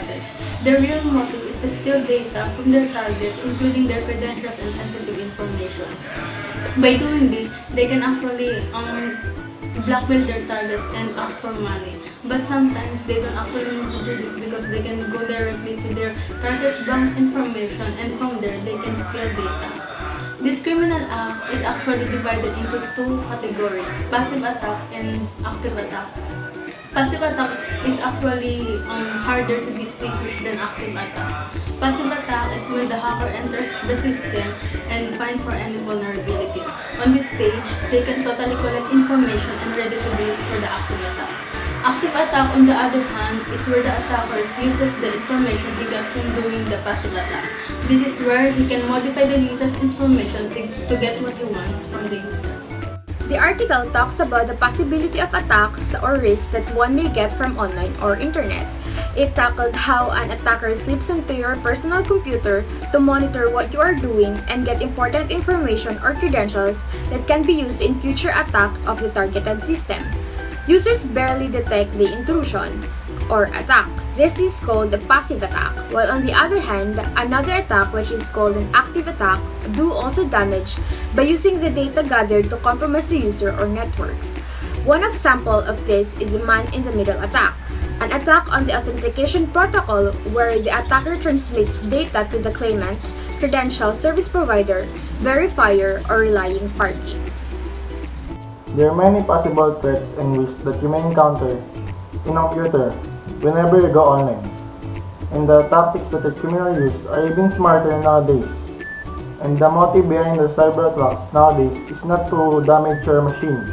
access. Their real motive is to steal data from their targets, including their credentials and sensitive information. By doing this, they can actually blackmail their targets and ask for money. But sometimes they don't actually need to do this because they can go directly to their target's bank information, and from there they can steal data. This criminal act is actually divided into two categories: passive attack and active attack. Passive attack is actually harder to distinguish than active attack. Passive attack is when the hacker enters the system and finds for any vulnerabilities. On this stage, they can totally collect information and ready to be used for the active attack. Active attack, on the other hand, is where the attacker uses the information he got from doing the passive attack. This is where he can modify the user's information to get what he wants from the user. The article talks about the possibility of attacks or risks that one may get from online or internet. It tackled how an attacker slips into your personal computer to monitor what you are doing and get important information or credentials that can be used in future attack of the targeted system. Users barely detect the intrusion or attack. This is called a passive attack, while on the other hand, another attack, which is called an active attack, do also damage by using the data gathered to compromise the user or networks. One example of this is a man-in-the-middle attack, an attack on the authentication protocol where the attacker translates data to the claimant, credential service provider, verifier, or relying party. There are many possible threats and risks that you may encounter in a computer whenever you go online. And the tactics that the criminals use are even smarter nowadays. And the motive behind the cyber attacks nowadays is not to damage your machine,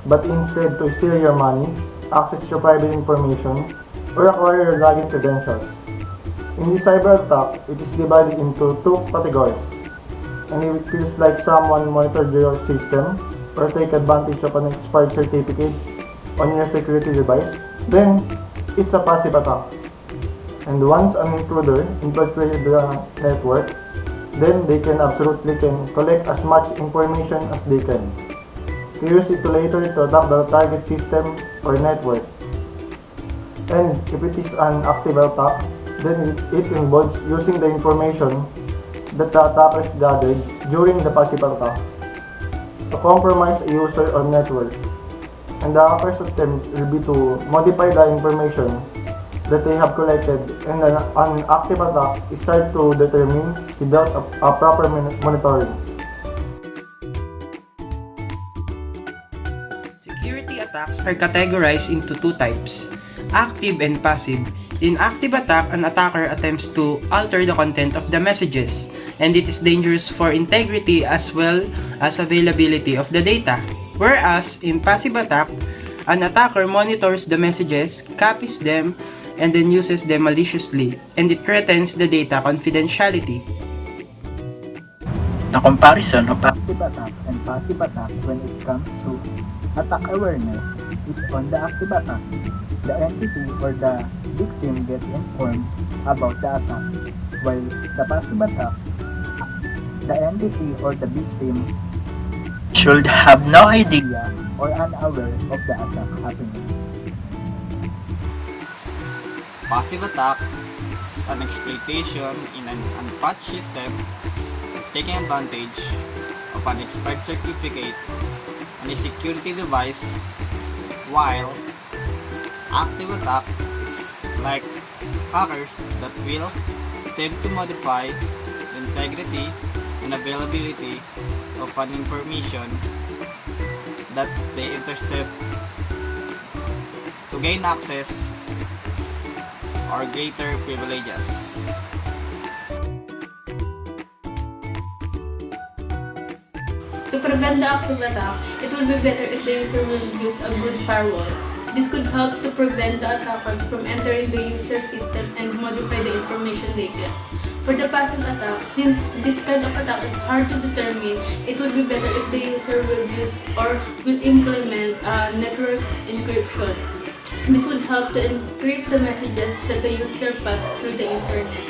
but instead to steal your money, access your private information, or acquire your login credentials. In this cyber attack, it is divided into two categories. And if it feels like someone monitored your system or take advantage of an expired certificate on your security device, then it's a passive attack. And once an intruder infiltrated the network, then they can absolutely collect as much information as they can to use it later to attack the target system or network. And if it is an active attack, then it involves using the information that the attackers gathered during the passive attack to compromise a user or network. And the hacker's attempt will be to modify the information that they have collected, and an active attack is hard to determine without a proper monitoring. Security attacks are categorized into two types, active and passive. In active attack, an attacker attempts to alter the content of the messages, and it is dangerous for integrity as well as availability of the data. Whereas, in passive attack, an attacker monitors the messages, copies them, and then uses them maliciously, and it threatens the data confidentiality. The comparison of active attack and passive attack when it comes to attack awareness is on the active attack. The entity or the victim gets informed about the attack, while the passive attack, the entity or the victim should have no idea or unaware of the attack happening. Passive attack is an exploitation in an unpatched system, taking advantage of an expired certificate on a security device, while active attack is like hackers that will attempt to modify the integrity and availability of an information that they intercept to gain access or greater privileges. To prevent the active attack, it will be better if the user will use a good firewall. This could help to prevent the attackers from entering the user system and modify the information they get. For the passive attack, since this kind of attack is hard to determine, it would be better if the user will use or will implement network encryption. This would help to encrypt the messages that the user passed through the internet.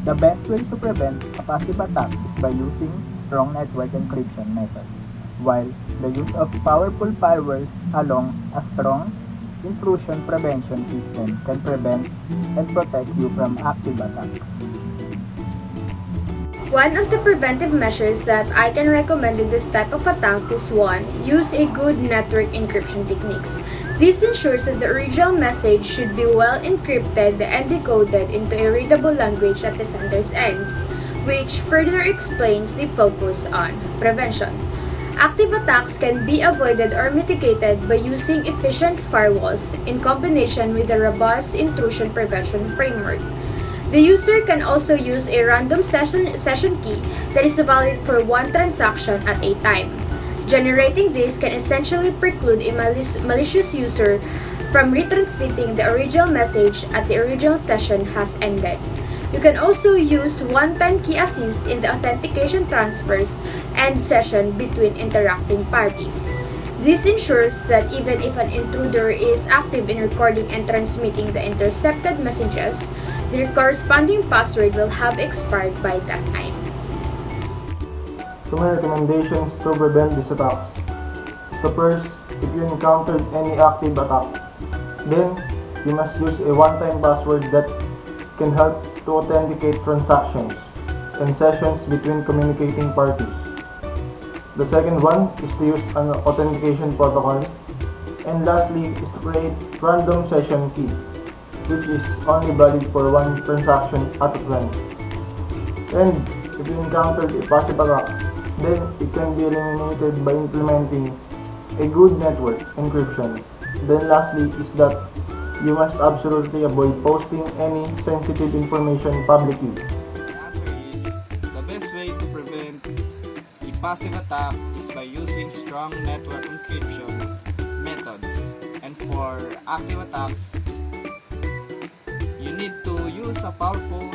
The best way to prevent a passive attack is by using strong network encryption method, while the use of powerful firewalls along a strong intrusion prevention system can prevent and protect you from active attacks. One of the preventive measures that I can recommend in this type of attack is 1. Use a good network encryption techniques. This ensures that the original message should be well encrypted and decoded into a readable language at the sender's ends, which further explains the focus on prevention. Active attacks can be avoided or mitigated by using efficient firewalls in combination with a robust intrusion prevention framework. The user can also use a random session key that is valid for one transaction at a time. Generating this can essentially preclude a malicious user from retransmitting the original message at the original session has ended. You can also use one-time key assist in the authentication transfers and session between interacting parties. This ensures that even if an intruder is active in recording and transmitting the intercepted messages, the corresponding password will have expired by that time. So my recommendations to prevent these attacks is the first, if you encountered any active attack, then you must use a one-time password that can help to authenticate transactions and sessions between communicating parties. The second one is to use an authentication protocol. And lastly is to create random session key, which is only valid for one transaction at a time. And if you encountered a passive attack, then it can be eliminated by implementing a good network encryption. Then lastly is that you must absolutely avoid posting any sensitive information publicly. The answer is the best way to prevent a passive attack is by using strong network encryption methods. And for active attacks, you need to use a powerful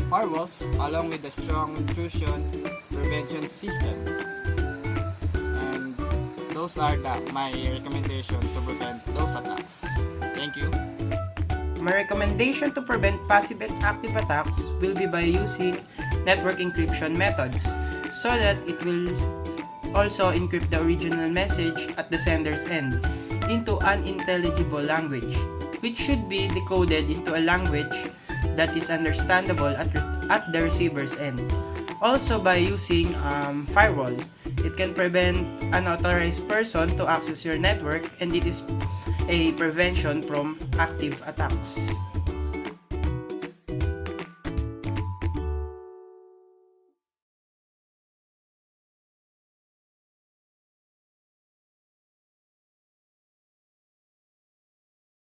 firewalls along with a strong intrusion prevention system. And those are my recommendation to prevent those attacks. Thank you. My recommendation to prevent passive and active attacks will be by using network encryption methods so that it will also encrypt the original message at the sender's end into unintelligible language, which should be decoded into a language that is understandable at the receiver's end. Also, by using firewall, it can prevent unauthorized person to access your network, and it is a prevention from active attacks.